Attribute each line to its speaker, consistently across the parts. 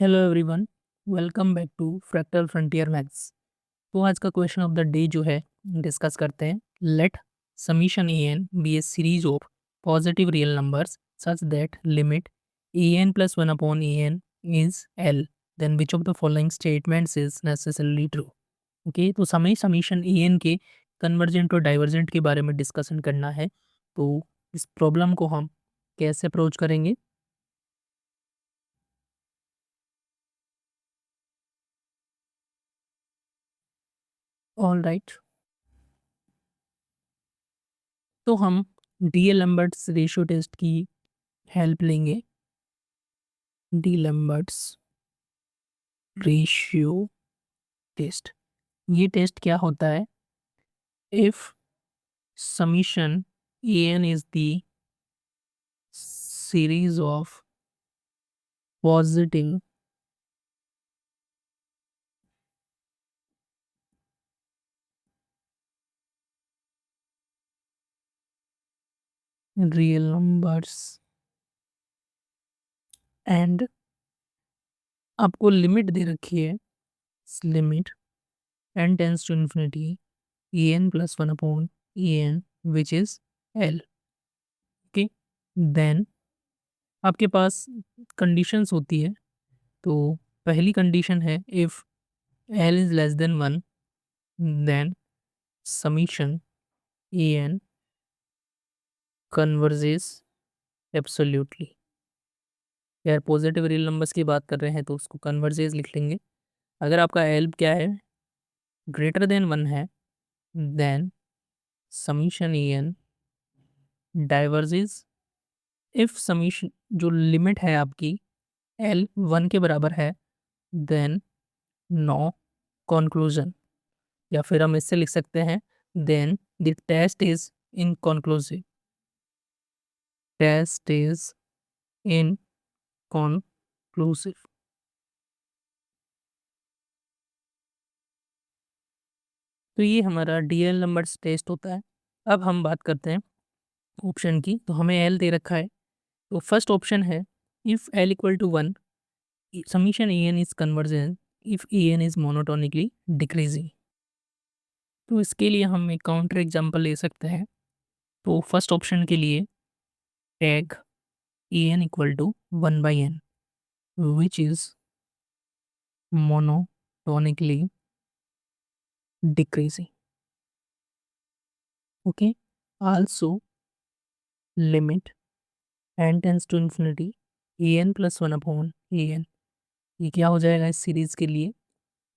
Speaker 1: Hello everyone, welcome back to fractal frontier maths. तो आज का क्वेश्चन ऑफ द डे जो है डिस्कस करते हैं। Let summation a n be a series of positive real numbers such that limit a N plus one upon A n is l, then which of the following statements is necessarily true. Okay, तो हमें summation a n के convergent और divergent के बारे में discussion करना है। तो इस प्रॉब्लम को हम कैसे अप्रोच करेंगे? ऑल राइट, तो हम डी-एलम्बर्ट्स रेशियो टेस्ट की हेल्प लेंगे। डी-एलम्बर्ट्स रेशियो टेस्ट, ये टेस्ट क्या होता है? If summation a n is the series of positive real numbers and आपको लिमिट दे रखी है, limit n tends to infinity A N plus one upon A n which is l. Okay, then आपके पास conditions होती है। तो पहली कंडीशन है if l is less than one, then summation a n converges absolutely. यार positive real numbers की बात कर रहे हैं तो उसको कन्वर्जेस लिख लेंगे। अगर आपका एल क्या है, ग्रेटर देन वन है, then summation a n diverges. If summation जो लिमिट है आपकी एल वन के बराबर है, देन नो कंक्लूजन, या फिर हम इससे लिख सकते हैं then the test is inconclusive. Test is inconclusive. तो ये हमारा डीएल नंबर्स टेस्ट होता है। अब हम बात करते हैं ऑप्शन की। तो हमें एल दे रखा है, तो फर्स्ट ऑप्शन है if l equal to one summation a n is convergent if a n is monotonically decreasing. तो इसके लिए हम एक काउंटर एग्जांपल ले सकते हैं। तो फर्स्ट ऑप्शन के लिए take A N equal to one by N which is monotonically decreasing. Okay, also limit n tends to infinity A N plus one upon A N, ये क्या हो जाएगा इस सीरीज के लिए?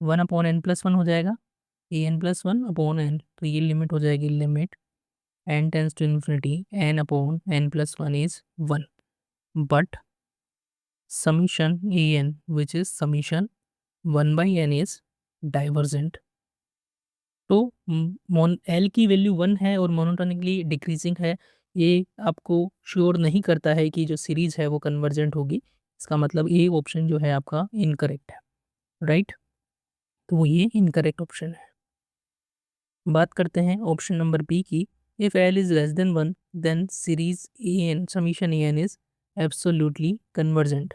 Speaker 1: One upon N plus one हो जाएगा, A N plus one upon N, तो ये लिमिट हो जाएगी limit n tends to infinity n upon n plus one is one, but summation a n which is summation one by n is divergent. तो मोन L की value one है और monotonically decreasing है, ये आपको श्योर नहीं करता है कि जो सीरीज है वो कन्वर्जेंट होगी। इसका मतलब ये ऑप्शन जो है आपका इनकरेक्ट है, राइट? तो ये इनकरेक्ट ऑप्शन है। बात करते हैं ऑप्शन नंबर बी की। If l is less than one then series a n summation a n is absolutely convergent.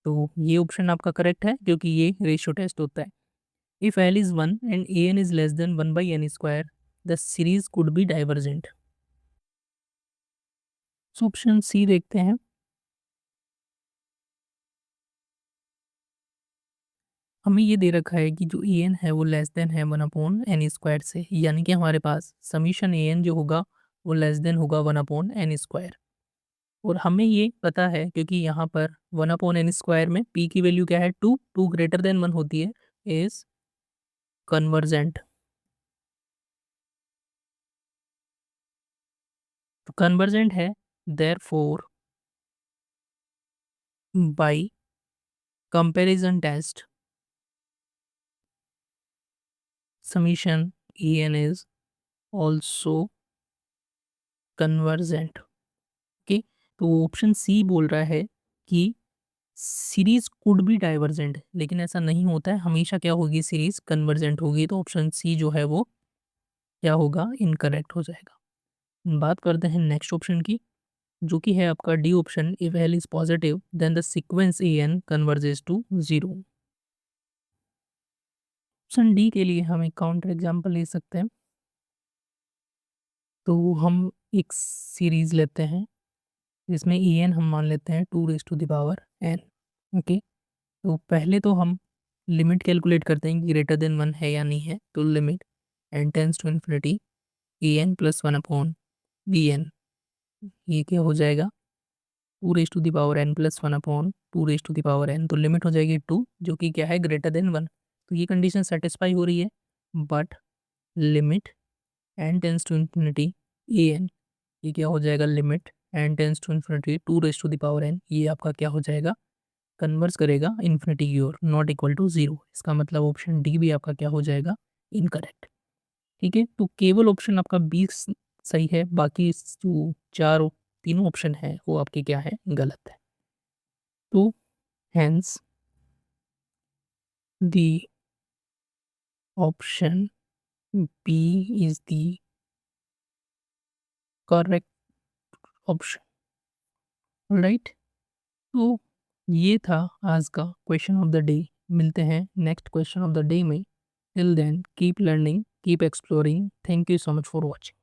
Speaker 1: तो ये ऑप्शन आपका करेक्ट है क्योंकि ये रेशियो टेस्ट होता है। If L is 1 and an is less than 1 by n square, the series could be divergent. So option c देखते हैं। हमें ये दे रखा है कि जो ए एन है वो लेस देन है वन अपॉन एन स्क्वायर से, यानी कि हमारे पास समीशन ए एन जो होगा वो लेस देन होगा वन अपॉन एन स्क्वायर। और हमें ये पता है क्योंकि यहाँ पर वन अपॉन एन स्क्वायर में पी की वैल्यू क्या है, two, two greater than one होती है, इज कन्वर्जेंट। तो कन्वर्जेंट है, therefore by comparison test summation en is also convergent। Okay, तो ऑप्शन सी बोल रहा है कि सीरीज कुड बी डाइवर्जेंट, लेकिन ऐसा नहीं होता है, हमेशा क्या होगी, सीरीज कन्वर्जेंट होगी। तो ऑप्शन सी जो है वो क्या होगा, इनकरेक्ट हो जाएगा। बात करते हैं नेक्स्ट ऑप्शन की। जो कि है आपका d option, if l is positive then the sequence a n converges to 0। Option d के लिए हम एक काउंटर एग्जाम्पल ले सकते हैं। तो हम एक सीरीज लेते हैं जिसमें ई एन हम मान लेते हैं 2⁻n। ओके, तो पहले तो हम लिमिट कैलकुलेट करते हैं कि ग्रेटर देन 1 है या नहीं है। तो limit n tends to infinity A N plus 1 upon b n, ये क्या हो जाएगा 2⁻n प्लस 1/2n। तो लिमिट हो जाएगी 2, जो कि क्या है ग्रेटर देन 1। तो ये कंडीशन सेटिस्फाई हो रही है। But limit n tends to infinity A N, ये क्या हो जाएगा limit n tends to infinity 2⁻n, ये आपका क्या हो जाएगा कन्वर्स करेगा इन्फिनिटी की ओर, नॉट इक्वल टू 0। इसका मतलब ऑप्शन डी भी आपका क्या हो जाएगा इनकरेक्ट। ठीक है, तो केवल ऑप्शन आपका 20 सही है, बाकी जो तीनों ऑप्शन है वो आपके क्या है गलत है। तो hence the option B is the correct option, right. तो ये था आज का क्वेश्चन ऑफ द डे। मिलते हैं next question of the day में। Till then keep learning, keep exploring. Thank you so much for watching.